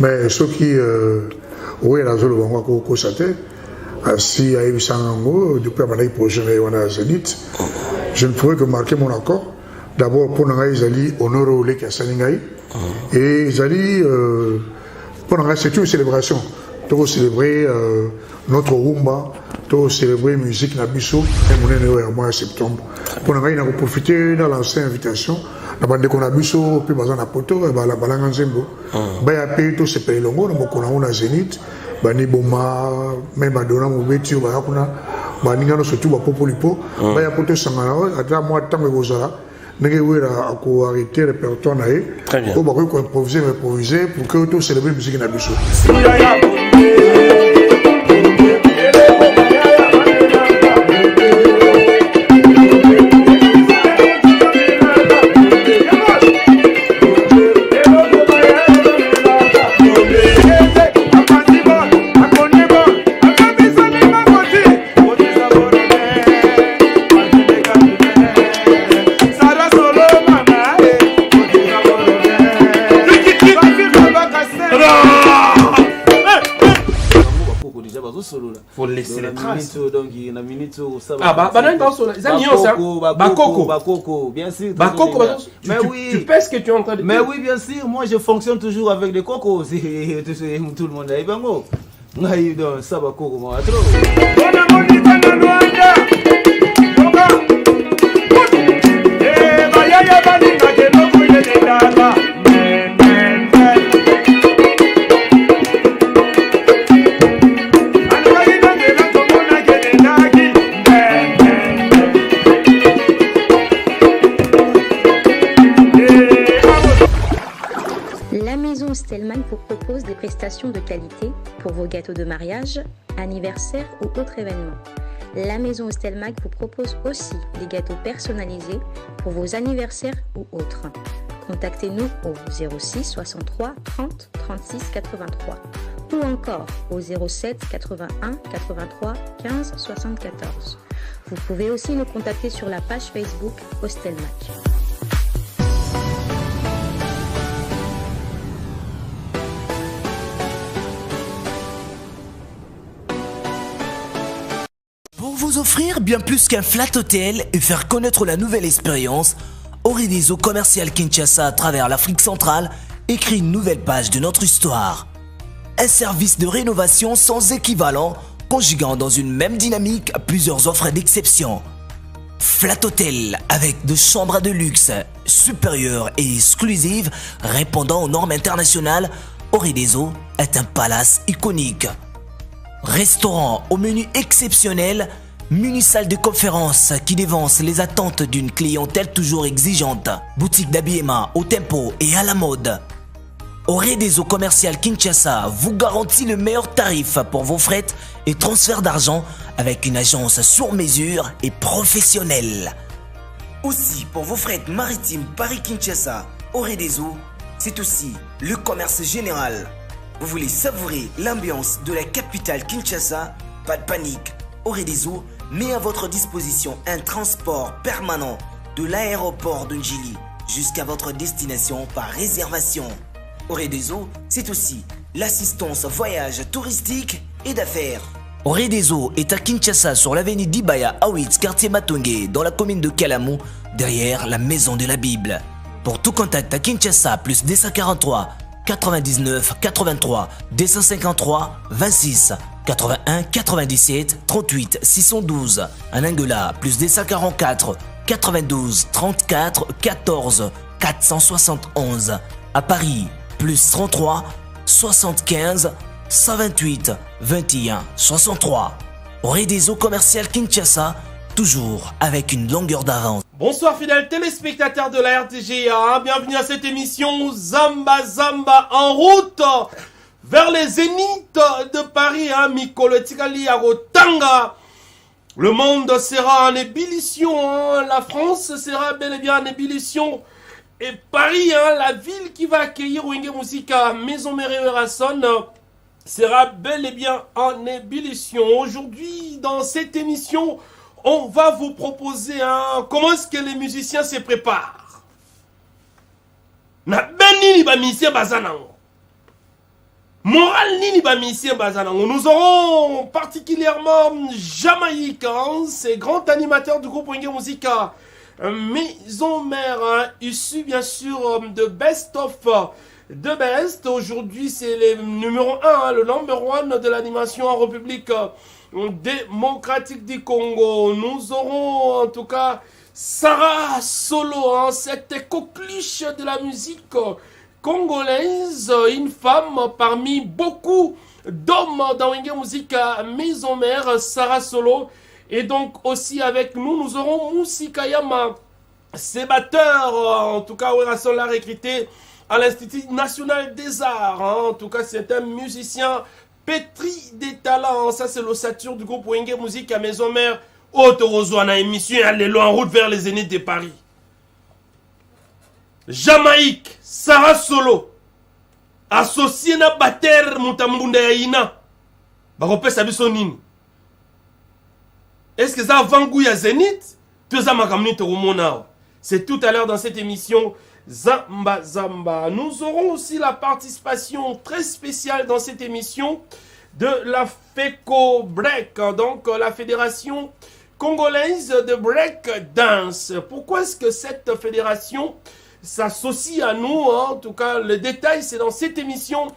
Mais ceux qui oui la zone où on constaté si à Ibisango depuis la prochaine on a Zénith je ne pourrais que marquer mon accord d'abord pour nous ils honorer au lek à Salingaï et ils pour nous c'est une célébration pour célébrer notre rumba pour célébrer musique nabiso et mon année au mois de septembre pour nous on a profité de lancer invitation la bande qu'on a biso puis bazana poto et la balanga nzembo ba ya pe to se pe longo na mokona ona Zénith bani boma même badona mobeti ba kuna baninga no surtout ba popolipo ba ya poto sangana ata moi tant que gozala nenge wera ko arrêter le répertoire nae ko ba ko improviser pour que to célébrer musique na biso. Faut laisser les traces. Bakoko, bien sûr. Bakoko, mais oui. Tu pèses ce que tu es en train de dire. Mais oui, bien sûr. Moi, je fonctionne toujours avec des cocos. Tout le monde est bon. Ça va coco, moi, trop. Stelmach vous propose des prestations de qualité pour vos gâteaux de mariage, anniversaire ou autres événements. La maison Stelmach vous propose aussi des gâteaux personnalisés pour vos anniversaires ou autres. Contactez-nous au 06 63 30 36 83 ou encore au 07 81 83 15 74. Vous pouvez aussi nous contacter sur la page Facebook Stelmach. Vous offrir bien plus qu'un flat hôtel et faire connaître la nouvelle expérience, Orideso Commercial Kinshasa à travers l'Afrique centrale écrit une nouvelle page de notre histoire. Un service de rénovation sans équivalent, conjuguant dans une même dynamique plusieurs offres d'exception. Flat hôtel avec de chambres de luxe, supérieures et exclusives, répondant aux normes internationales, Orideso est un palace iconique. Restaurant au menu exceptionnel, muni salle de conférence qui dévance les attentes d'une clientèle toujours exigeante. Boutique d'habillement au tempo et à la mode. Orideso Commercial Kinshasa vous garantit le meilleur tarif pour vos frais et transferts d'argent avec une agence sur mesure et professionnelle. Aussi pour vos frais maritimes Paris-Kinshasa, Orideso, c'est aussi le commerce général. Vous voulez savourer l'ambiance de la capitale Kinshasa? Pas de panique. Orideso met à votre disposition un transport permanent de l'aéroport de Njili jusqu'à votre destination par réservation. Orideso, c'est aussi l'assistance voyage touristique et d'affaires. Orideso est à Kinshasa sur l'avenue d'Ibaya Awitz, quartier Matongé, dans la commune de Kalamu, derrière la maison de la Bible. Pour tout contact à Kinshasa, plus 243 99 83 253 26 81 97 38 612. En Angola, plus 244 92 34 14 471. À Paris, plus 33 75 128 21 63. Orideso Commercial Kinshasa, toujours avec une longueur d'avance. Bonsoir fidèles téléspectateurs de la RTGA, bienvenue à cette émission Zamba Zamba en route vers les zéniths de Paris, Mikolo Tikali Arotanga. Le monde sera en ébullition, la France sera bel et bien en ébullition. Et Paris, la ville qui va accueillir Wenge Musika, Maison Mère Rasson, sera bel et bien en ébullition. Aujourd'hui, dans cette émission, on va vous proposer comment est-ce que les musiciens se préparent. Na benini ba musicien bazana. Nini Bamisien Bazanango. Nous aurons particulièrement Jamaïque, hein, c'est grand animateur du groupe Wenge Musica. Maison mère, hein, issu bien sûr de Best of The Best. Aujourd'hui, c'est le numéro 1, hein, le number 1 de l'animation en République démocratique du Congo. Nous aurons en tout cas Sarah Solo, hein, cette coqueluche de la musique congolaise, une femme parmi beaucoup d'hommes dans Wenge Musica, maison mère, Sarah Solo. Et donc aussi avec nous, nous aurons Moussi Kayama, sébatteur, en tout cas, Ouerason l'a recruté à l'Institut National des Arts. Hein. En tout cas, c'est un musicien pétri des talents. Ça, c'est l'ossature du groupe Wenge Musica, maison mère. Autorozoana émission, allez en route vers les Zéniths de Paris. Jamaïque, Sarah Solo, associé na Bater Mutambunda Yaina. Barope Sabiso Nini. Est-ce que ça a Vangou ya Zénith? Tout ça m'a ramené au Monao. C'est tout à l'heure dans cette émission Zamba Zamba. Nous aurons aussi la participation très spéciale dans cette émission de la FECO Break, donc la Fédération Congolaise de Break Dance. Pourquoi est-ce que cette fédération s'associe à nous, hein? En tout cas, le détail, c'est dans cette émission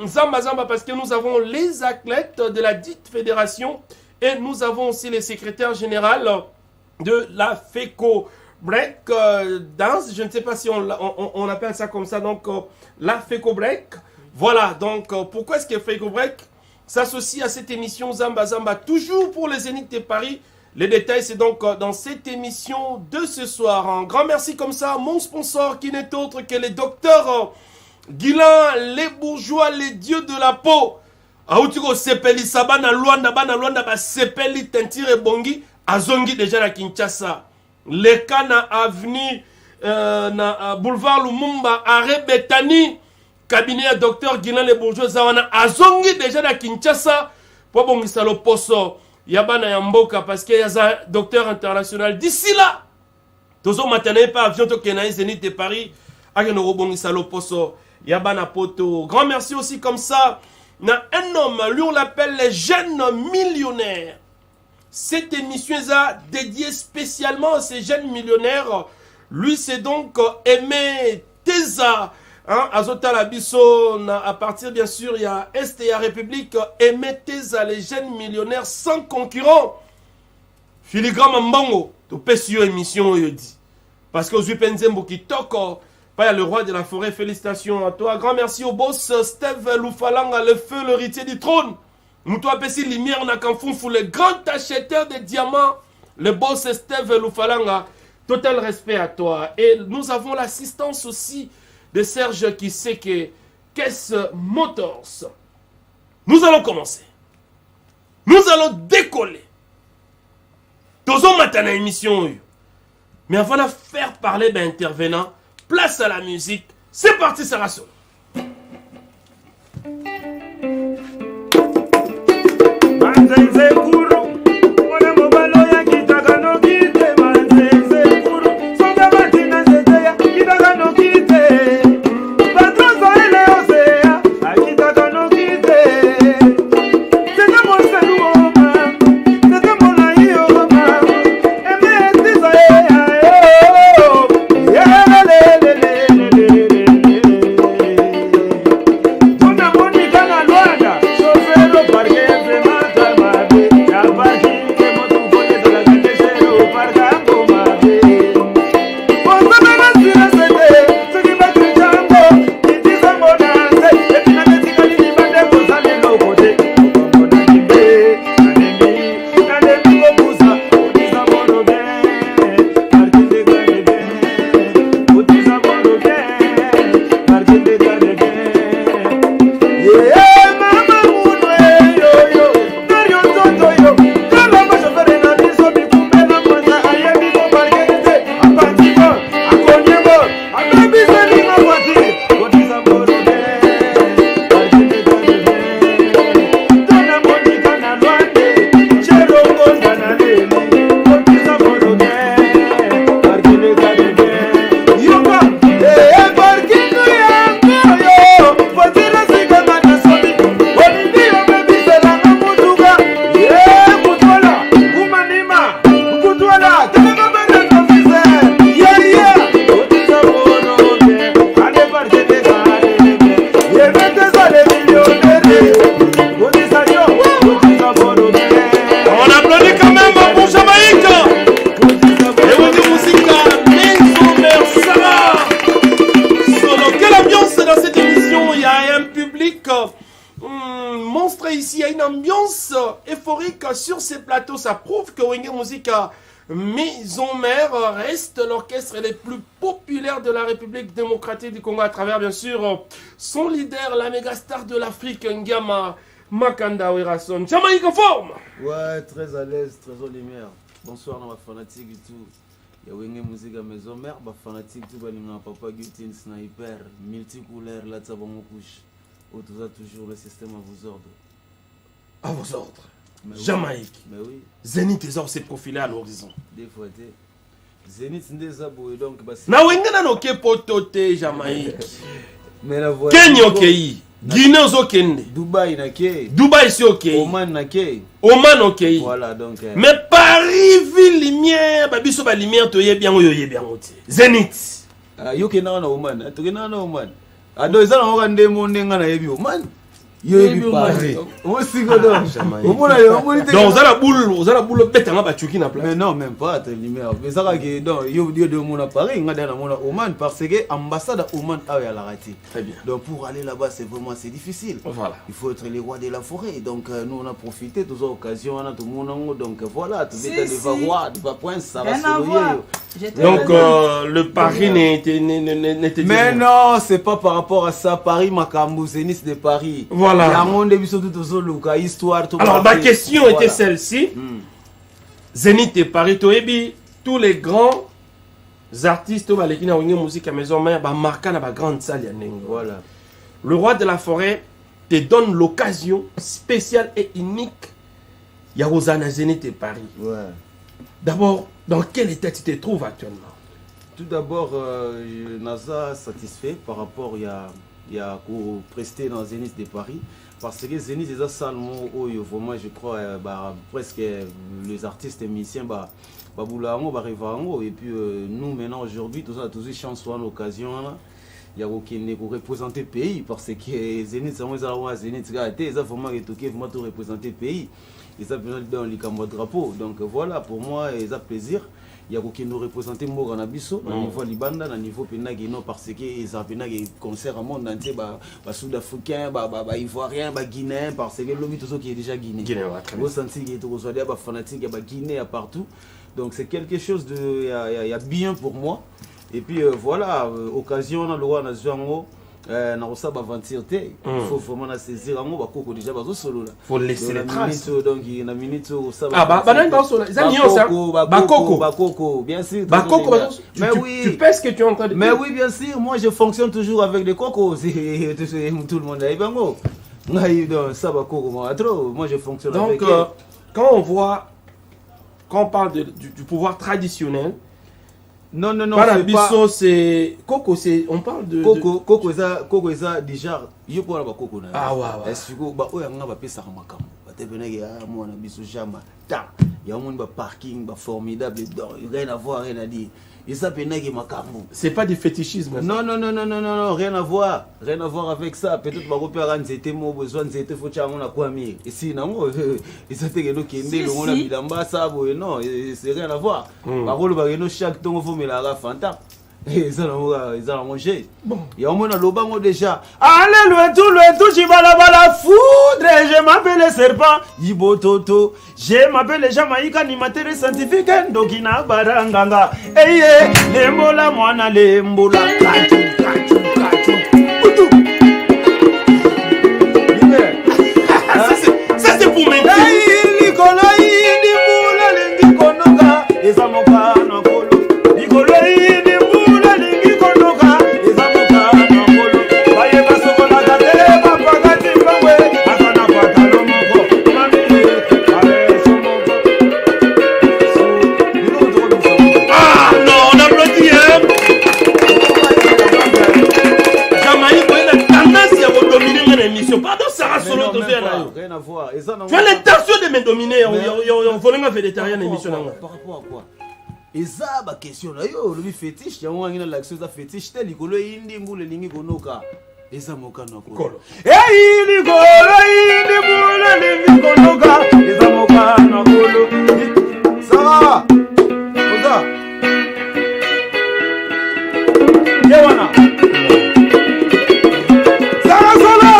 Zamba Zamba, parce que nous avons les athlètes de la dite fédération et nous avons aussi les secrétaires généraux de la FECO Break Dance. Je ne sais pas si on appelle ça comme ça, donc la FECO Break. Voilà, donc pourquoi est-ce que FECO Break s'associe à cette émission Zamba Zamba, toujours pour les Zéniths de Paris? Les détails, c'est donc dans cette émission de ce soir. Un grand merci comme ça à mon sponsor qui n'est autre que les docteurs Guilain, les bourgeois, les dieux de la peau. Aoutiko sepeli sabana Luanda, ba sepeli tentire bongi, azongi déjà na Kinshasa. Les cas na avenue na boulevard Lumumba, arrêt Betani, cabinet à docteur Guilain, les bourgeois, zawana azongi déjà na Kinshasa. Pour bongi salo poso. Yabana Yamboka parce qu'il y a un docteur international. D'ici là, tous les matins, pas avion to Kenaï Zénith de Paris. Ageno Robongi Saloposo. Yabana Poto. Grand merci aussi comme ça. Na un homme, lui on l'appelle les jeunes millionnaires. Cette émission est dédiée spécialement à ces jeunes millionnaires. Lui c'est donc Aimé Teza. Hein, Azota Labisso, à partir bien sûr, il y a Est et la République, émettez à les jeunes millionnaires sans concurrent. Filigrane Mbongo, tu peux sur émission, il dit. Parce que Zupenzembo qui toque, pas le roi de la forêt, félicitations à toi. Grand merci au boss Steve Loufalanga, le feu, l'héritier du trône. Nous toi, Pessi Lumière, Nakamfoufou, le grand acheteur de diamants, le boss Steve Loufalanga. Total respect à toi. Et nous avons l'assistance aussi de Serge qui sait que Caisse Motors. Nous allons commencer. Nous allons décoller. Tous matin à émission. Mais avant de faire parler d'intervenants, place à la musique. C'est parti, Sarah Solo. Monica na Luanda, sofrendo porque é musique monstre ici, il y a une ambiance euphorique sur ces plateaux. Ça prouve que Wenge Musique Maison Mère reste l'orchestre le plus populaire de la République démocratique du Congo à travers bien sûr son leader, la méga star de l'Afrique, Ngama Makanda Werason. Jamaïque en forme. Ouais, très à l'aise, très en lumière. Bonsoir à ma fanatique et tout. Il y a Wenge Musique Maison Mère, ma fanatique tout balinga papa Gutin sniper multicouleur là ça va mon couche. Ou tout ça toujours le système à vos ordres. À vos ordres. Mais Jamaïque. Mais oui. Zénith Tesor s'est profilé à l'horizon. Des fois, Zénith, c'est des abos donc. Na wengana no ke potote Jamaïque. Mais la voix. Kenya okei. Guinée okende. Dubaï na ke. Dubaï si okei. Oman na ke. Oman okei. Voilà donc. Mais Paris ville lumière, ba biso ba lumière to yebi yango yo yebi yango te. Zénith. Yo ke na Oman, to ke na Oman. Ado ezana ngo ndé mo ndenga na yebi Oman. Yo yebi Paris. On sigo donc. Omona yo omoni te. Donc za la boule betanga ba chuki na place. Mais non, même pas te lumière. Mais ça que donc yo de mon Paris, ngada na mon Oman parce que ambassade à Oman a ya la raté. Très bien. Donc pour aller là-bas, c'est difficile. Voilà. Il faut être les rois de la forêt. Donc nous on a profité de toutes occasions, on a tout le monde donc voilà, tout est des rois, des points ça va se donc le Paris n'était mais non, c'est pas par rapport à ça. Paris, Makambu, Zénith de Paris. Voilà. Il y a un monde de bisous tout aux histoire. Alors ma question était celle-ci. Zénith de Paris, tous les grands artistes qui ont une musique à maison mère, marquent dans la grande salle. Voilà. Le roi de la forêt te donne l'occasion spéciale et unique. Il y a Rosanna Zénith de Paris. Ouais. D'abord, dans quel état tu te trouves actuellement? Tout d'abord, je suis satisfait par rapport à prester dans Zénith de Paris. Parce que Zénith est un salon où vraiment je crois presque les artistes et musiciens et puis nous maintenant aujourd'hui tous a toujours chance soit l'occasion il y a aucun pour représenter le pays parce que Zénith Zénith ils ont vraiment tout représenter le pays ils ont besoin dans les camarades drapeau donc voilà pour moi ils ont plaisir. Il y a qui nous représenter Mboga na biso au niveau libanda na niveau penagino parce que ils ont des concerts au monde entier ba sud-africain ba ivoirien ba guinéen parce que l'homme tout qui est déjà guinéen vous sentez que tout reçoit des fanatiques ba Guinée à partout donc c'est quelque chose de il y a bien pour moi et puis voilà occasion na loi na Zwango na osaba aventure il faut vraiment saisir ngo bakoko déjà bazo solo là faut laisser les traces donc na minute osaba bakoko bien sûr bakoko mais oui tu penses que tu es en train de mais oui bien sûr moi je fonctionne toujours avec des cocos tout le monde là bango ngai donc ça bakoko moi je fonctionne donc avec quand on parle du pouvoir traditionnel. Non, c'est pas... c'est Coco, on parle de... Coco, ça, déjà, il y a pas de Coco. Ah ouais. Est-ce que, il y a un peu ça, il y a un parking formidable, rien à voir, rien à dire. C'est pas du fétichisme. Non, rien à voir avec ça. Peut-être que c'était mon besoin, c'était faut que on a quoi mieux. Et si non, c'était que qui on a mis ça, non, c'est rien à voir. Par contre, chaque temps faut me la fanta. Ils ont mangé. Bon, il y a un moment lobango déjà. Allez, le tout, j'y vais la foudre. Je m'appelle le serpent. Ibo Toto. Je m'appelle le Jamaïque animateur scientifique. Dokina Baranganga. Eye, lembola, moana, lembola. Ça, c'est pour mes rien à voir. Tu as l'intention de me dominer. On voulait faire végétarien émission. Par rapport à quoi? Et ça, ma question là, le fétiche, il y a une action de fétiche, tel que le indi moule lingi konoka. Et ça moka nako. Eh il indi moule lingi konoka. Et ça moka nako. Ça va? Oza. Yewana. Ça va solo.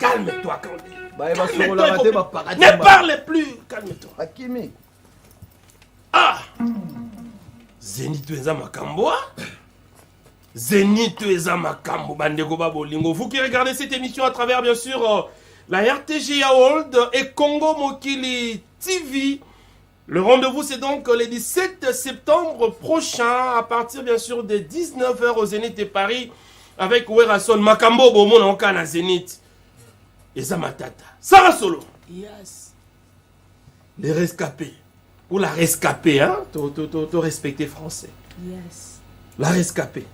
Calme-toi, Kandé. Calme-toi. Ne parle plus. Calme-toi. Akimi. Ah! Zénith eza makambo. Zénith eza makambo. Bandeko babolingo. Vous qui regardez cette émission à travers, bien sûr, la RTGA World et Congo Mokili TV. Le rendez-vous, c'est donc le 17 septembre prochain, à partir, bien sûr, de 19h au Zénith de Paris, avec Werason Makambo Bomon en Kana Zénith. Eza Matata. Sarah Solo. Yes. Les rescapés. Ou la rescapée, hein? T'as respecté français. Yes. La rescapée.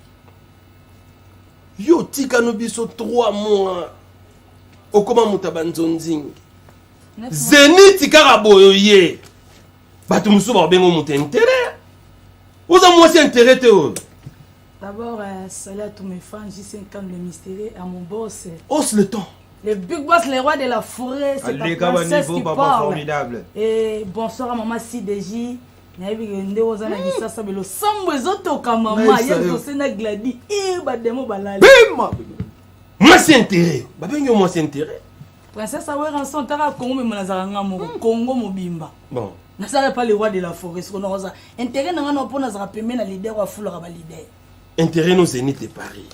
Yo, tika no biso 3 mois. Okoma mutabanzonzing. Zénith tika raboye. Batu musu ba bengo muta intérêt. Vous avez moi c'est intérêt théo. D'abord, salut à tous mes fans, J5 le mystérieux, à mon boss. Hausse le temps. Le big boss, le roi de la forêt, c'est la princesse qui parle. Formidable. Et bonsoir à maman CDJ. Nayebi ngende ozana kisasa belo sambo ezotoka mama yezo sena gladi e bademo balali. Bim! Moi c'est intérêt. Ba bengo moi c'est intérêt. Princesse awe ranson tara Congo me manazaka ngamo Congo mobimba. Bon. Nasara pas le roi de la forêt, ce qu'on a ça. Intérêt n'a pas pour nazara pemé na leader wa foulera ba leader. Intérêt nos Zénith de Paris.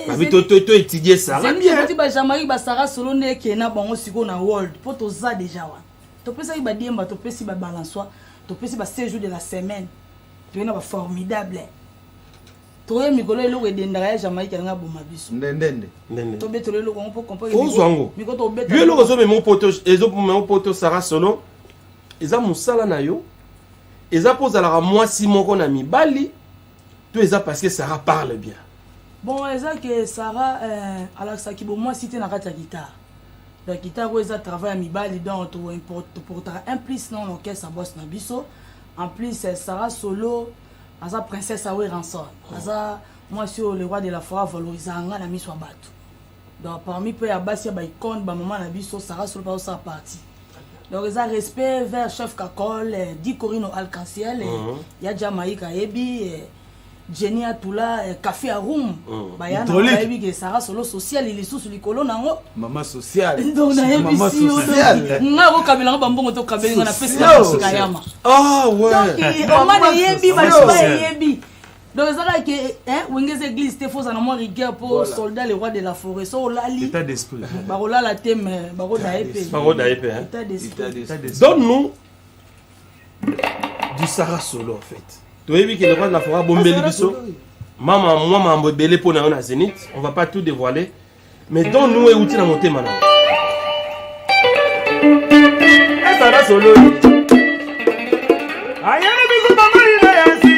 Babi to étudier ça. Bien. Tu ba Jean-Marie ba Sarah Solo ne ke na bango siko na world. Po to za déjà wa. To pesa ba diemba to pesi ba balançois. To pesi ba 7 jours de la semaine. Tu es na ba formidable. To ye mikolo elo edendara ya Jean-Marie ka boma biso. Ndende. To betolo elo ko comprendre. Ozwango. Mikoto beta. Yo lo zo me mon poto Sarah Solo. Eza musala na yo. Eza pose la moi si moko na mibali. Tout eza parce que Sarah parle bien. Bon, eza que Sarah alors ça qui bon moi cité na kata guitare. La guitare où eza travail à mibali donc to importe pour un plus non l'orchestre boss na biso. En plus Sarah Solo asa princesse awe ranson. Asa moi sur le roi de la forêt valorisanga na miso bato. Donc parmi peu ya basi ba icône ba maman na biso Sarah Solo pas sa partie. Donc ils ont respect vers chef Kakol, Di Corino Alcanciel, il y a Jamaïka Ebi, Jenny Atula, Café Arum, Bayana Ebi que Sarah Solo social il est sous le colon nango. Maman sociale. Donc na Ebi si nga ko kabela bambongo to kabela na festa Kayama. Ah ouais. Donc on m'a Ebi ba Ebi. Donc ça là que hein Wengez église te faut en moi rigueur pour soldats les rois de la forêt so lali état d'esprit barola la thème baroda épée hein état d'esprit. Donne-nous du Sarah Solo en fait. Tu as vu que le roi de la forêt bombeli biso maman moi m'a embelé pour na Zénith, on va pas tout dévoiler mais donne-nous et outil na monter maintenant. Sarah Solo. Ayana biso maman il est ainsi.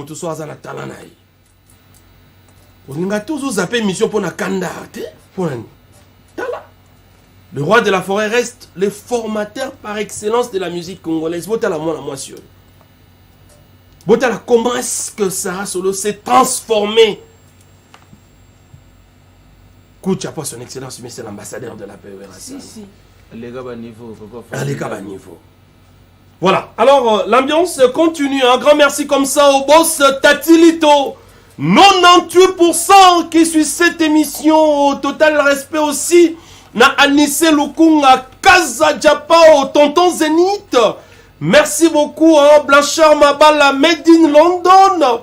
Tout soit à la talanaï. On a tous zappé mission pour la kanda. Le roi de la forêt reste le formateur par excellence de la musique congolaise. Botala moi la moisson. Botala comment est-ce que Sarah Solo s'est transformé Koucha pas son excellence, mais c'est l'ambassadeur de la paix. Si. Les gars, bas niveau. Les gars, bas niveau. Voilà. Alors, l'ambiance continue. Un grand merci comme ça au boss Tatilito. 98% qui suit cette émission. Au total respect aussi. Na Anissé Lukunga, Kaza Japao, Tonton Zénith. Merci beaucoup, hein, Blanchard Mabala, Made in London.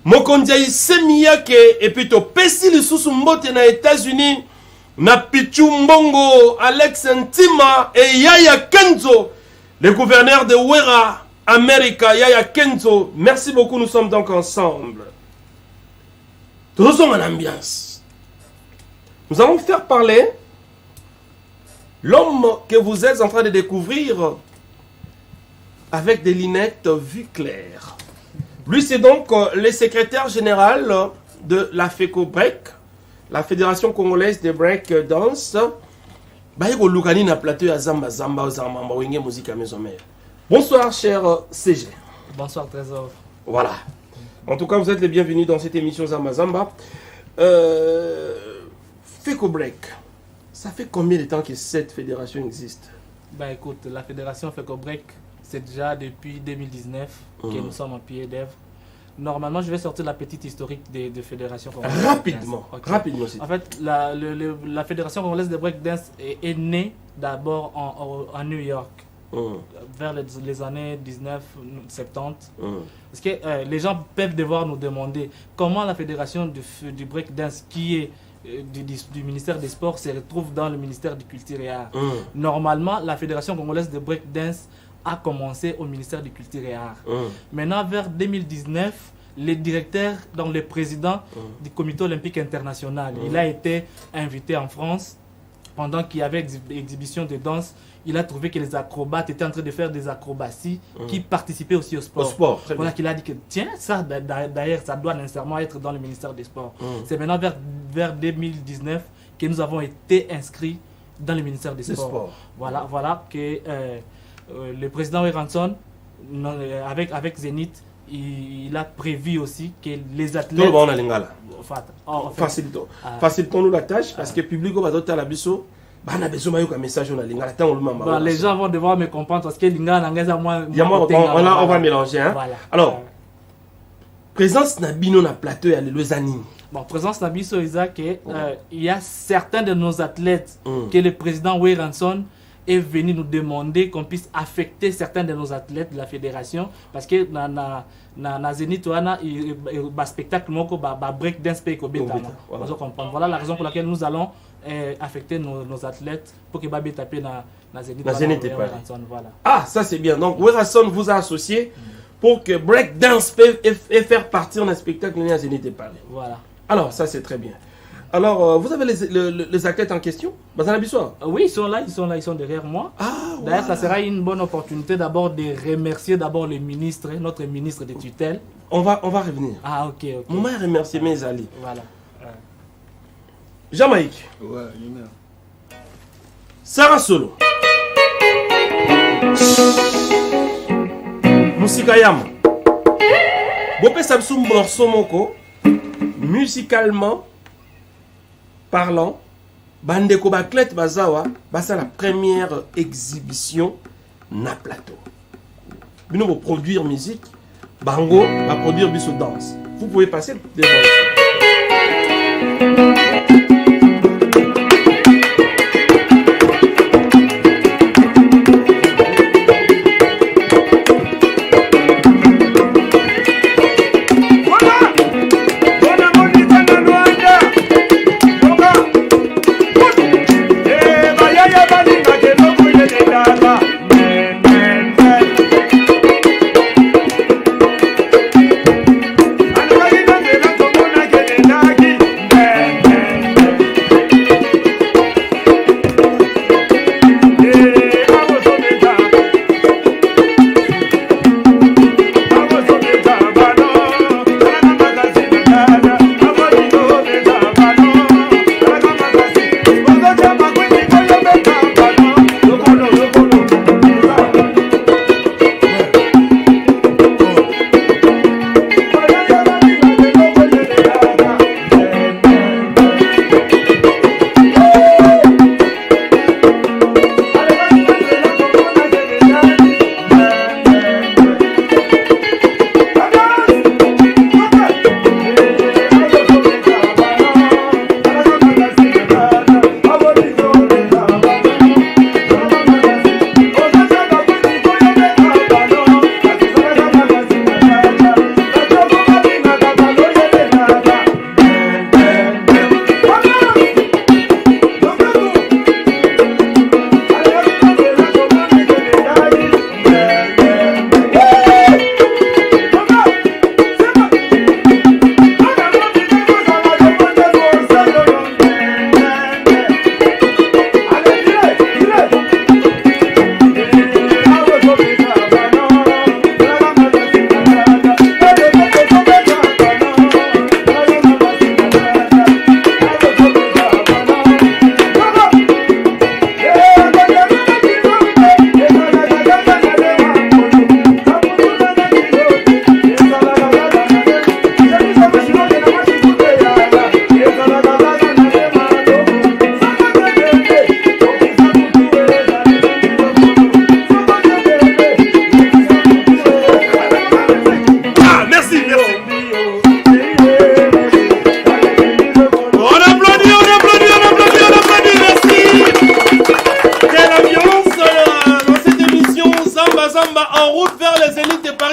Mokondiaï Semiyake, et puis to Pessi le Sousumbote na États-Unis. Na Pichu Mbongo, Alex Ntima et Yaya Kenzo, les gouverneurs de Wera, America, Yaya Kenzo. Merci beaucoup, nous sommes donc ensemble. Nous sommes en ambiance. Nous allons faire parler l'homme que vous êtes en train de découvrir avec des lunettes vue claire. Lui, c'est donc le secrétaire général de la FECOBREC, la Fédération Congolaise de Break Dance. Bonsoir, cher CG. Bonsoir, Trésor. Voilà. En tout cas, vous êtes les bienvenus dans cette émission Zamba Zamba. FECOBREC, ça fait combien de temps que cette fédération existe? Bah écoute, la fédération FECOBREC, c'est déjà depuis 2019 que nous sommes en pied d'œuvre. Normalement, je vais sortir la petite historique des fédérations congolaises. Rapidement, okay. Rapidement aussi. En fait, la fédération congolaise de breakdance est née d'abord en New York, vers les années 1970. Parce que les gens peuvent devoir nous demander comment la fédération du breakdance, qui est du ministère des Sports, se retrouve dans le ministère du Culture et Arts. Normalement, la fédération congolaise de breakdance a commencé au ministère du Culture et Arts. Maintenant, vers 2019, le directeur, donc le président du comité olympique international, il a été invité en France pendant qu'il y avait exhibition de danse. Il a trouvé que les acrobates étaient en train de faire des acrobaties qui participaient aussi au sport. Voilà qu'il a dit que tiens, ça d'ailleurs, ça doit nécessairement être dans le ministère des Sports. C'est maintenant vers 2019 que nous avons été inscrits dans le ministère des Sports. Voilà que le président Weranson, avec Zénith, il a prévu aussi que les athlètes... Tout le monde a l'ingala. Facilitons-nous la tâche parce que le public va doter la biso. Les gens vont devoir me comprendre parce que l'ingala on va mélanger. Hein? Voilà. Alors, présence Nabino na plateau et le Zani. Bon, présence Nabiso Isaac, il y a certains de nos athlètes que le président Weranson est venu nous demander qu'on puisse affecter certains de nos athlètes de la fédération parce que na Zénith il spectacle moko break dance pe ko betama. Voilà la raison pour laquelle nous allons affecter nos athlètes pour que babe taper na Zénith. Voilà. Ah, ça c'est bien. Donc Weranson vous a associé pour que break dance peut faire partir d'un spectacle na Zénith Paris. Voilà. Alors, ça c'est très bien. Alors, vous avez les athlètes en question? Oui, ils sont là, ils sont derrière moi. D'ailleurs, ça sera une bonne opportunité d'abord de remercier d'abord le ministre, notre ministre de tutelle. On va revenir. Ah, ok. Moi, remercier mes alliés. Voilà. Jamaïque. Ouais, il Sarah Solo. Musikayama. Bopé Samsung morceau moko. Musicalement parlant, Bandeko Baklet Bazawa, c'est la première exhibition na plateau. Nous allons produire musique, Bango va produire biso danse. Vous pouvez passer devant.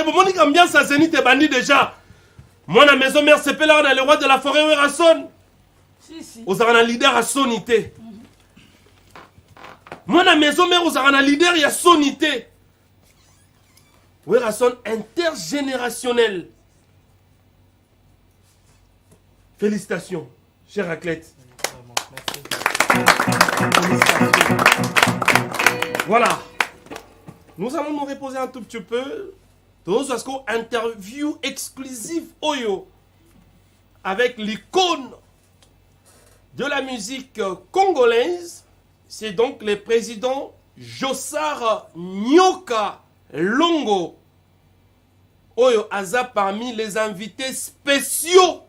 Paris. Bon, Monique ambiance à Zénith et bandit déjà. Moi, la maison mère, c'est là, on a le roi de la forêt, où est Rasson. Si. Vous avez un leader à sonité. Moi, la maison mère, vous avez un leader, il y a sonité. Où est Rasson intergénérationnel. Félicitations, cher athlète. Voilà. Nous allons nous reposer un tout petit peu. Dans ce interview exclusive Oyo avec l'icône de la musique congolaise. C'est donc le président Jossar Nyoka Longo. Oyo Aza parmi les invités spéciaux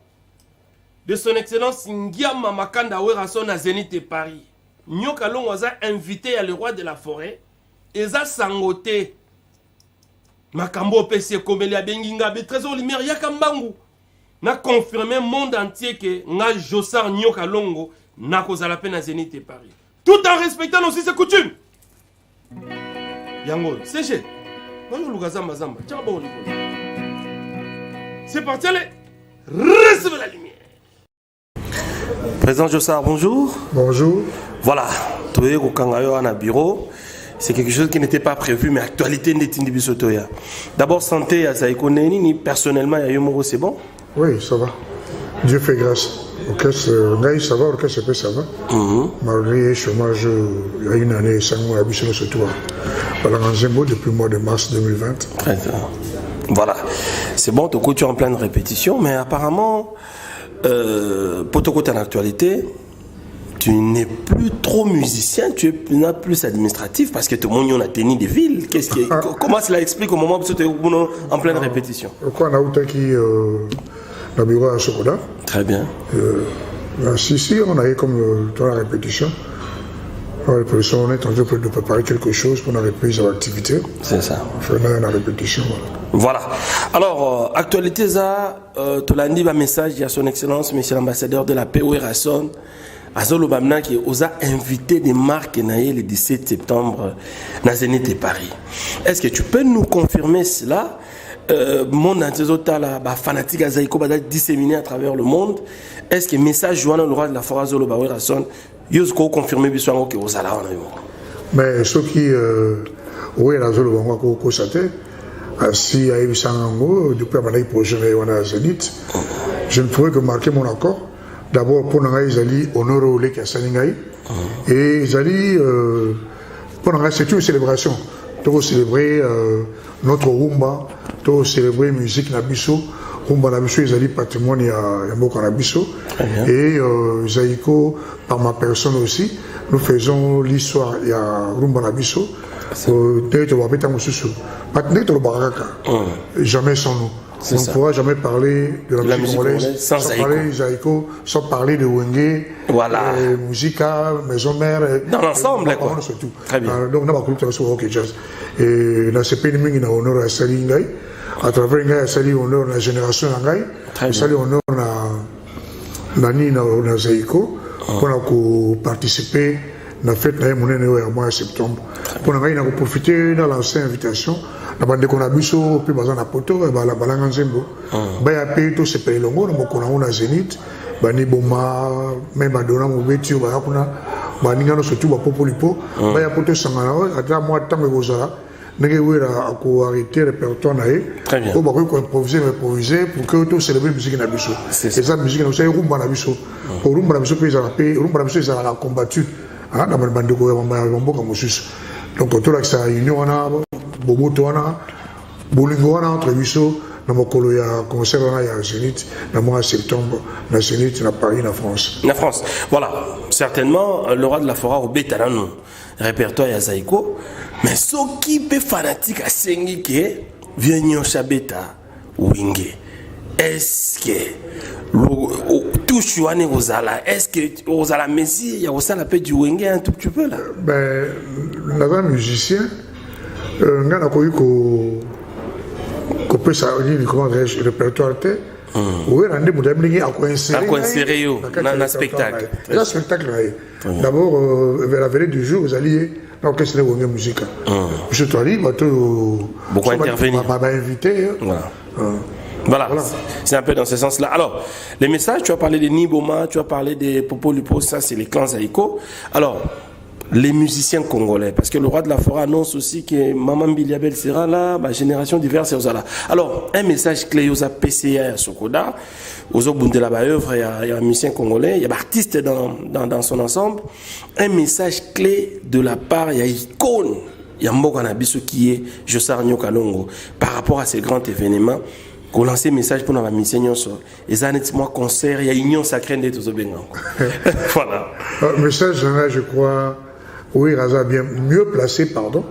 de son excellence Ngiama Makanda Werason à Zénith et Paris. Nyoka Longo Aza invité à le roi de la forêt. Eza Sangote. Makambo PC Komeli Abenginga be trésor lumière Yakambangu. Na confirmé monde entier que nga Jossar Nyoka Longo na kozala pe na Zénith et Paris. Tout en respectant aussi ses coutumes. Yango, c'est c'est parti, allez, recevez la lumière. Président Jossar, bonjour. Bonjour. Voilà, tu es au Kangayo à bureau. C'est quelque chose qui n'était pas prévu, mais actualité n'est pas. D'abord, santé à Zaïko Neni, personnellement, c'est bon? Oui, ça va. Dieu fait grâce. Ça va, orchestre ça va. Malgré le chômage, il y a une année, ça nous a habitué ce tour. Voilà, depuis le mois de mars 2020. Très bien. Voilà. C'est bon, tu es en pleine répétition, mais apparemment, pour ton côté en actualité, tu n'es plus trop musicien, tu n'es plus administratif parce que tout le monde a tenu des villes. Comment cela explique au moment où tu es en pleine répétition? On a eu le bureau à Sokoda. Très bien. Si, on a eu comme dans la répétition. On est en train de préparer quelque chose pour la reprise de l'activité. C'est ça. On a la répétition. Voilà. Alors, actualité, ça, tu l'as dit, un message à son excellence, monsieur l'ambassadeur de la paix, Rasson. Azolo Bamna qui a invité des marques le 17 septembre dans Zénith et Paris. Est-ce que tu peux nous confirmer cela? Mon fanatique à Zaïko va disséminé à travers le monde. Est-ce que le message jouant le roi de la forêt Azolo Bawerason, vous confirmez que vous allez en mais ce qui oui, Azolo Bawerason constaté, si à Ibisango, depuis la prochaine à Zénith, je ne pourrais que marquer mon accord. D'abord, pour nous, ils allaient honorer au lait et ils allaient, pour nous, c'est une célébration. Pour célébrer notre rumba, pour célébrer la musique Nabiso. Rumba Nabiso, ils allaient patrimoine, il y a beaucoup Nabiso. Et Zaïko, par ma personne aussi, nous faisons l'histoire, il y a Rumba Nabiso. Jamais sans nous. On ne pourra jamais parler de la musique congolaise sans parler de Zaïko, sans parler de Wenge, Musica, Maison Mère. Dans l'ensemble, quoi. Très bien. Donc, on a beaucoup de choses au Jazz. Et dans ce pays, on a honneur à Sali Ngaï. À travers Ngaï, Sali, on a la génération Ngaï. Sali, on a Nani, on a Zaïko. On a participé à la fête de mois de septembre. On a profité de l'ancienne invitation. La bande qu'on a biso puis bazan na poto ba la balanga nzembo ba ya pe to se pe longo na mokona ona Zénith ba ni boma même ba dona mo beti ba kuna ba ninga no surtout ba popolipo ba ya poto sangana ata moi tango bozala ndenge wera ko arrêter répertoire na e ko ba ko improviser pour que to célébrer musique na biso et ça musique na biso rumba na biso pour rumba na biso pe za pe rumba na biso za la combattu ah na bande ko ya mboka mosusu donc tout là que ça union na Boboto wana bolingo wana entre biso na mokolo ya concert wana ya Zénith na mois de septembre na Zénith na Paris na France. Na France. Voilà, certainement le roi de la forêt au Bétarano répertoire ya Zaïko, mais ce qui peut fanatique à sengi que vient Chabeta Wenge. Est-ce que tout chouane Rosala, est-ce que Rosala Messi, il y a aussi la paix du Wenge un tout petit peu là? Ben, là musicien nga na koyi ko peut ça dire comment le répertoire était Oui, on a des à quoi insérer dans un spectacle. Un spectacle. D'abord, vers la veille du jour, vous alliez dans le cinéma de musique. Je te dis, beaucoup intervenir. M'a invité. Voilà, c'est un peu dans ce sens-là. Alors, les messages, tu as parlé de Niboma, tu as parlé de Popo Lupo, ça c'est les clans Zaïko. Alors, les musiciens congolais, parce que le roi de la forêt annonce aussi que Maman Biliabel sera là, ma génération diverse et là. Alors, un message clé aux PCA à Sokoda, aux Obundela Baœuvre, il y a un musicien congolais, il y a un artiste dans son ensemble. Un message clé de la part, il y a icône, il y a Mbokanabiso qui est Josarnyo Kalongo, par rapport à ces grands événements. Qu'on lance un message pour nos musiciens. Et ça, moi, concert, il y a une union sacrée de tous les Voilà. Le message, je crois, oui, Raza a bien mieux placé, pardon,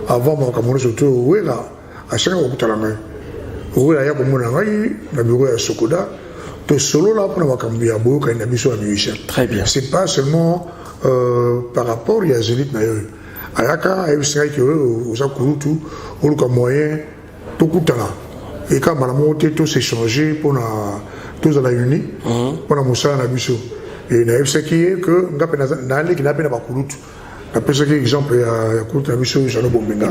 avant mon Cameroun, surtout, oui, là, à chaque fois, oui, là, il y a beaucoup de gens, le bureau à Sokoda, tout solo là, pour nous, quand il y a beaucoup de musiciens. Très bien. C'est pas seulement par rapport, il y a Zénith, Ayaka, il y a tout, ou comme moyen, tout le temps. Et quand on a monté, tout s'est changé pour tous à la uni, pour la Moussa à Bissau. Et il y a ce qui est que, qui n'a pas de après ce qui est exemple, il y a Koulut à Bissau, Jano Bombenga.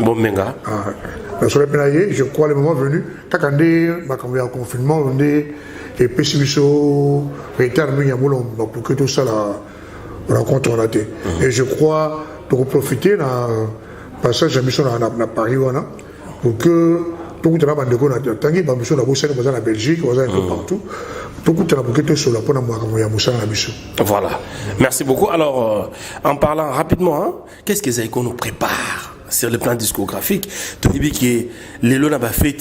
Je crois le moment venu, quand on est en confinement, on est et puis Bissau, rétabli, il y a pour que tout ça, la rencontre on a été. Et je crois, pour profiter, le passage à Bissau à Paris, pour que tout le monde a en Belgique, un peu partout. Tout le Voilà. Merci beaucoup. Alors, en parlant rapidement, qu'est-ce que Zaïko nous prépare sur le plan discographique? Tu dis que les lois n'a fait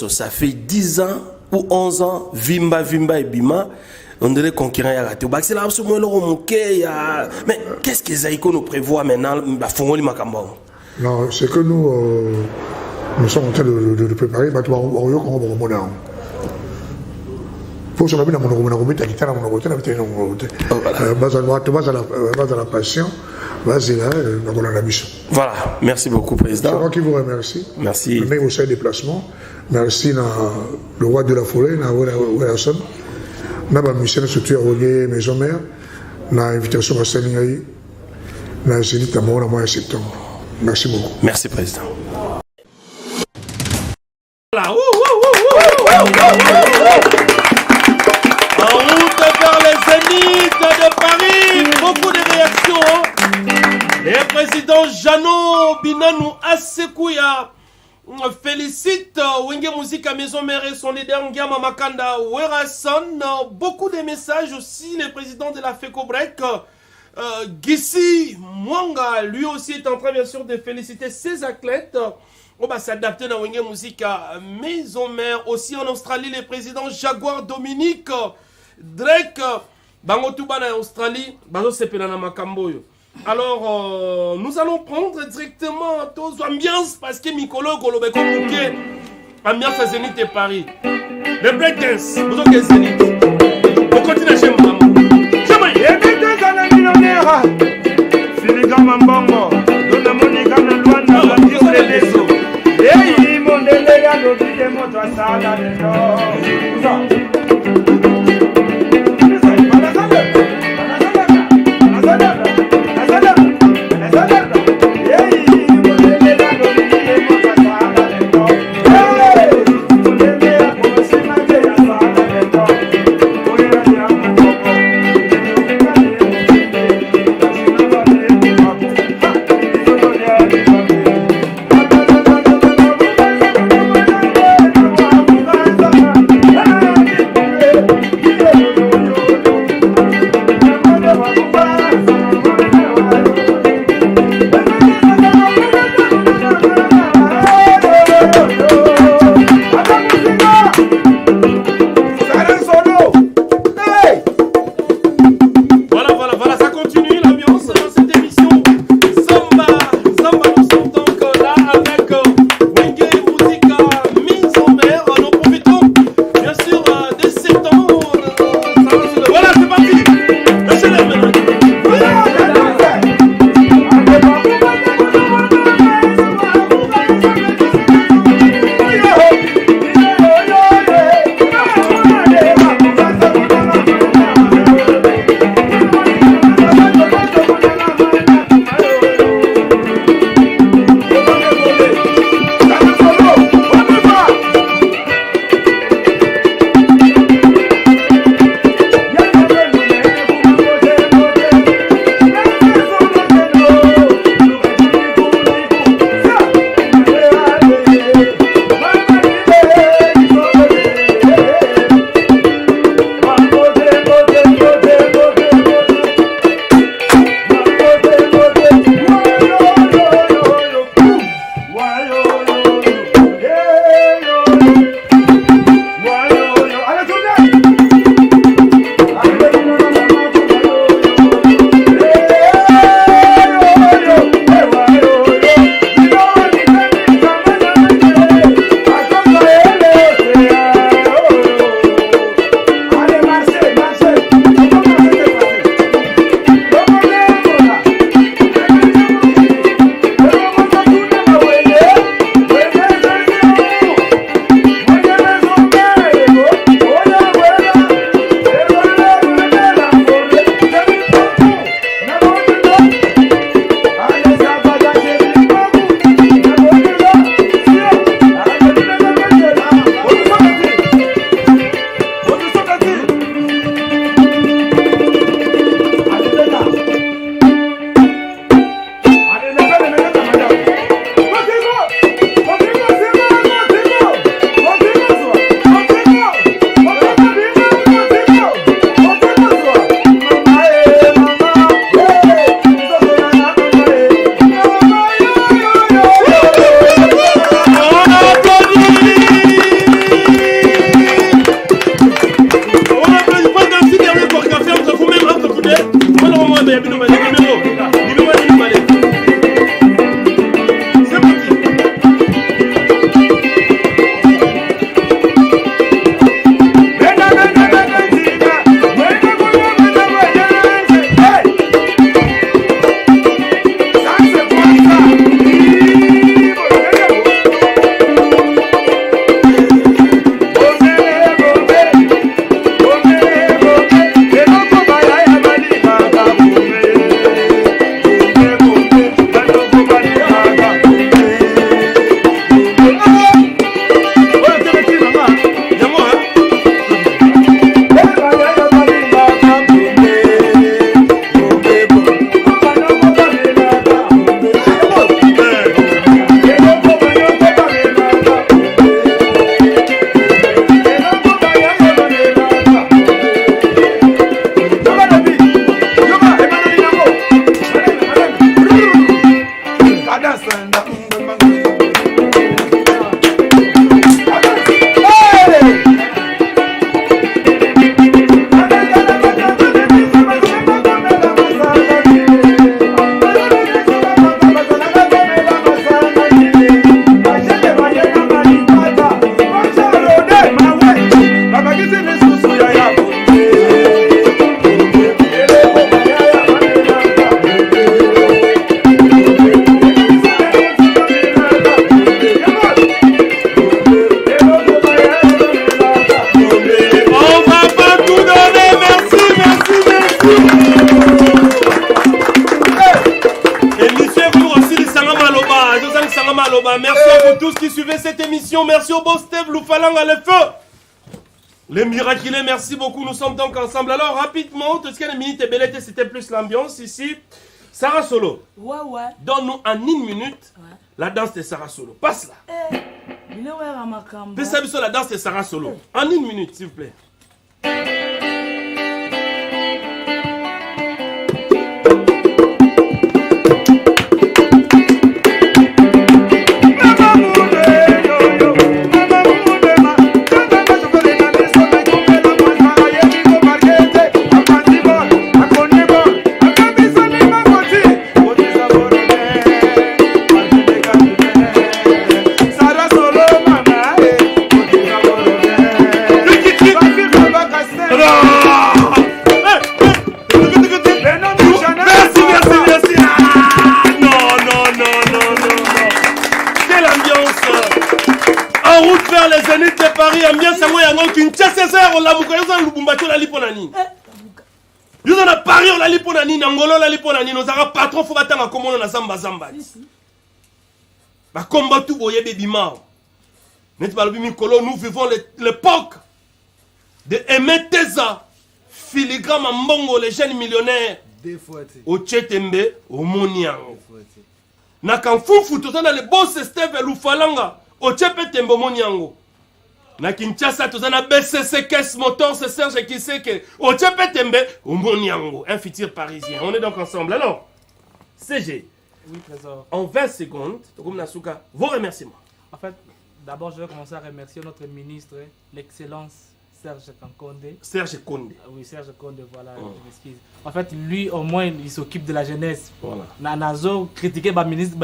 ça fait 10 ans ou 11 ans, Vimba et Bima. On dirait concurrent à raté. C'est là absolument le mais qu'est-ce que Zaïko nous prévoit maintenant? Non, c'est que nous sommes en train de préparer. Pour ce qu'on a voilà, merci beaucoup, président. C'est moi qui vous remercie. Merci. Le mec au déplacement. Merci le roi de la forêt, Wilson. Nous avons mis surtout à Maison Mère. Nous avons invitation à Sénégal. Nous avons Zénith à mois de septembre. Merci beaucoup. Merci, président. En route vers les Zénith de Paris, beaucoup de réactions. Le président Jeannot Binanou Assekouya félicite Wenge Musique à Maison Mère et son leader Ngiama Makanda Werason. Beaucoup de messages aussi, le président de la FECO Break, Gissi Mwanga, lui aussi est en train bien sûr de féliciter ses athlètes. On va s'adapter dans Wenge Musique à Maison Mère. Aussi en Australie, le président Jaguar Dominique Drake Bangotuba en Australie, Bazo Sepelana Makamboyo. Alors, nous allons prendre directement tous ambiance parce que Mikolo Kolobeko Mouké, ambiance à Zénith et Paris. Le breakdance, vous avez Zénith. On continue chez moi. Et breakdance à la millionnaire. Filiga Mambongo, Dona Monica Nalwanda, la Dio de Leso. Et mon délai à l'objet de mon doigt à la maison. Merci à vous tous qui suivez cette émission. Merci au bon Steve Loufalanga le feu. Les miraculés, merci beaucoup. Nous sommes donc ensemble. Alors, rapidement, tout ce qui est minutes et bellettes, c'était plus l'ambiance ici. Sarah Solo. Ouais. Donne-nous en 1 minute la danse de Sarah Solo. Passe là. Fais ça, la danse de Sarah Solo. En 1 minute, s'il vous plaît. Nous on a pari on a liponani Nangolo la liponani nous avons patron faut battre comme on a zamba ba combat tout boye baby mao net ba lobi mikolo nous vivons l'époque de Emeteza filigrane mbongo les jeunes millionnaires au Tchetembe au Moniango na kan fufu tout dans le boss Steve Loufalanga au Tchetembe au Moniango. Na Kinshasa, tu as BCC Caisse Motor, c'est Serge qui sait que au Tchepetembe, au Moniango, un futur parisien. On est donc ensemble. Alors, CG, oui, trésor. En 20 secondes, vos remerciements. En fait, d'abord, je vais commencer à remercier notre ministre, l'excellence Serge Kankonde. Serge Konde. Oui, Serge Konde, voilà, je m'excuse. En fait, lui, au moins, il s'occupe de la jeunesse. Voilà. Nazo critiqué le ministre,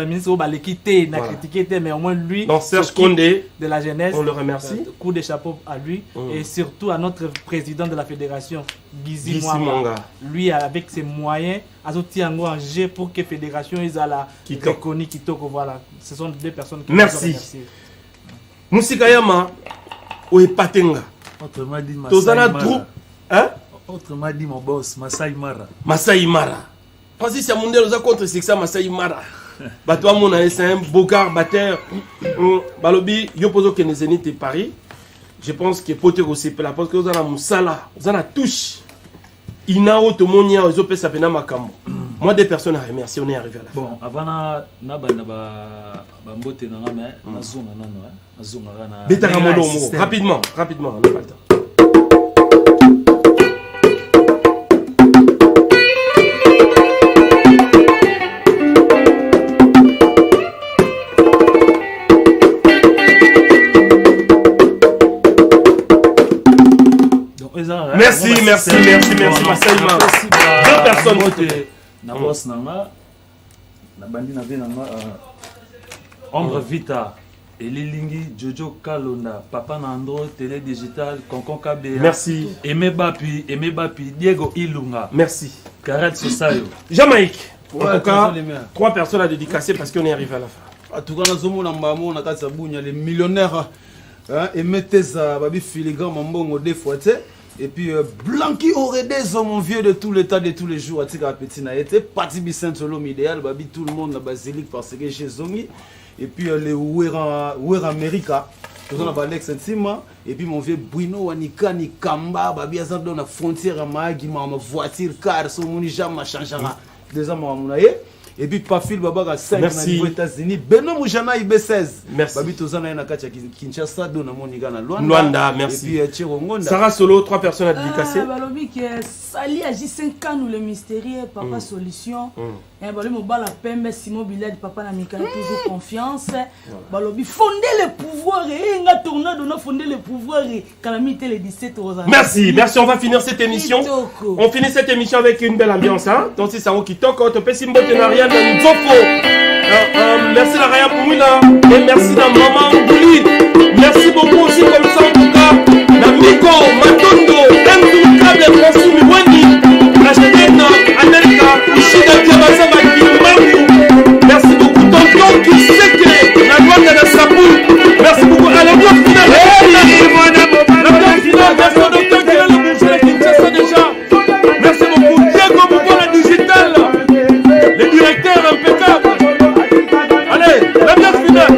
l'équité, critiqué, mais au moins lui, donc Serge Konde, de la jeunesse. On le remercie. Coup de chapeau à lui et surtout à notre président de la fédération, Gizi Mwanga. Lui, avec ses moyens, a soutenu en jeu pour que la fédération ait la reconnue Kitoko. Voilà, ce sont deux personnes qui merci. Musikayama ou Patenga. Autrement dit, Autrement dit, mon boss, Masai Mara. Masai Mara. Parce que c'est un mondial contre ça, Masai Mara. Batoua Mona, c'est un bogard batteur. Balobi, Yopozo Kenezeni de Paris. Je pense que Pote aussi, parce que vous avez Moussala, vous avez touche. Inao, Tomonia, vous avez fait un makambo. Moi, des personnes à remercier, on est arrivé à la fin. Bon, avant, rapidement, on n'a pas le temps. Merci, Massaïma. Deux personnes. boss nanga na bandi na nanga Ombre Vita Elilingi Jojo Kalonda Papa Nandro Télé Digital Concon Kabea. Merci. Aimé Bapi Diego Ilunga. Merci. Karet Sosayo. Jamaïque. En Ouais, tout cas, les mains. 3 personnes à dédicacer parce qu'on est arrivé à la fin. En tout cas, nous avons les millionnaires. Et mettez ça, Babi Filigrane, Mambongo, des fois, tu sais. Et puis, Blanqui aurait des hommes, mon vieux, de tout le temps, de tous les jours. Tu sais, petit na été, parti Bicent Solo, idéal, Babi, tout le monde, la basilique, parce que chez Zongi. Et puis, les Ouera America. Nous avons Alex Nsima. Et puis, mon vieux Bruno, Wanika, Nikamba, Babi, Azad, dans la frontière, ma voiture, car, son monijama, changera. Des hommes, mon aïe. Et puis Pafil Baba 5 aux États-Unis. Beno Moujana IB16. Merci. Babi Tozana na Kacha Kinshasa dona moniga na Luanda. Luanda, merci. Et puis Chirongonda. Sarah Solo, 3 personnes à dédicacer. Balobi qui Sali a J5 ans le mystérieux papa solution. Et balobi mo bala pembe Simon Bilal papa na Mika toujours confiance. Balobi fonder le pouvoir et nga tornado na fonder le pouvoir et calamité le 17 aux Merci, merci, on va finir cette émission. On finit cette émission avec une belle ambiance hein. Donc c'est ça qui toque, on te fait Simbo Tenaria dans Nzofo. Merci la Raya Poumina et merci la maman Bouli. Merci beaucoup aussi comme ça en tout cas. La Miko, Matondo, Ndou Kable, François Miwani, la Chedena, Anelka, Ishida Diabasa Makimangu. Merci beaucoup. Tonton qui sait que la loi de la Sabou. Merci beaucoup. Allez, bien final. La finale, merci au docteur qui a le bourgeois de Kinshasa déjà. Merci beaucoup. Diego Bougon, la digital. Les directeurs impeccables. Allez, la bien finale.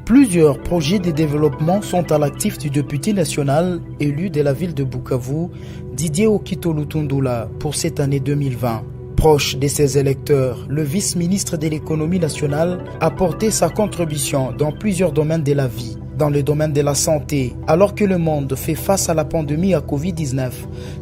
Plusieurs projets de développement sont à l'actif du député national élu de la ville de Bukavu, Didier Okito Lutundula, pour cette année 2020. Proche de ses électeurs, le vice-ministre de l'économie nationale a porté sa contribution dans plusieurs domaines de la vie. Dans le domaine de la santé, alors que le monde fait face à la pandémie à Covid-19,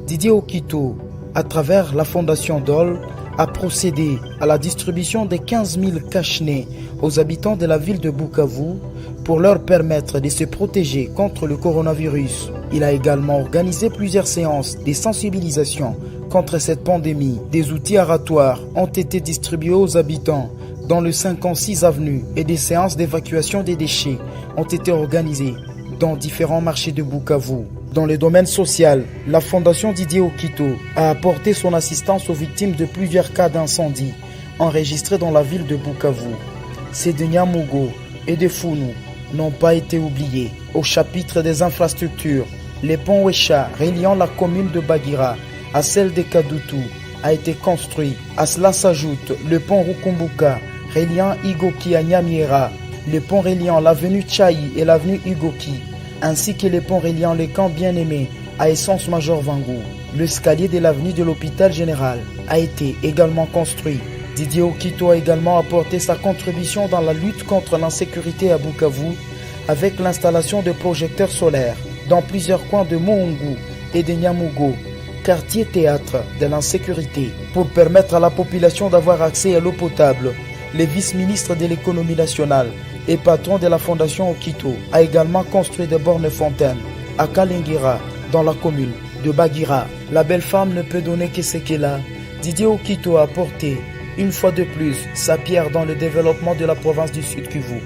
Didier Okito, à travers la fondation DOL, a procédé à la distribution de 15 000 cache-nez aux habitants de la ville de Bukavu pour leur permettre de se protéger contre le coronavirus. Il a également organisé plusieurs séances de sensibilisation contre cette pandémie. Des outils aratoires ont été distribués aux habitants dans le 56 avenue et des séances d'évacuation des déchets ont été organisées dans différents marchés de Bukavu. Dans le domaine social, la Fondation Didier Okito a apporté son assistance aux victimes de plusieurs cas d'incendie enregistrés dans la ville de Bukavu. Ces de Nyamugo et de Founou n'ont pas été oubliés. Au chapitre des infrastructures, le pont Wesha reliant la commune de Bagira à celle de Kadutu a été construit. À cela s'ajoute le pont Rukumbuka reliant Igoki à Nyamiera, le pont reliant l'avenue Tchaï et l'avenue Igoki, ainsi que les ponts reliant les camps bien-aimés à Essence Major Vangou. L'escalier de l'avenue de l'hôpital général a été également construit. Didier Okito a également apporté sa contribution dans la lutte contre l'insécurité à Bukavu avec l'installation de projecteurs solaires dans plusieurs coins de Mohungu et de Nyamugo, quartier théâtre de l'insécurité, pour permettre à la population d'avoir accès à l'eau potable. Le vice-ministre de l'économie nationale et patron de la fondation Okito a également construit des bornes fontaines à Kalingira, dans la commune de Bagira. La belle femme ne peut donner que ce qu'elle a. Didier Okito a apporté une fois de plus sa pierre dans le développement de la province du Sud Kivu.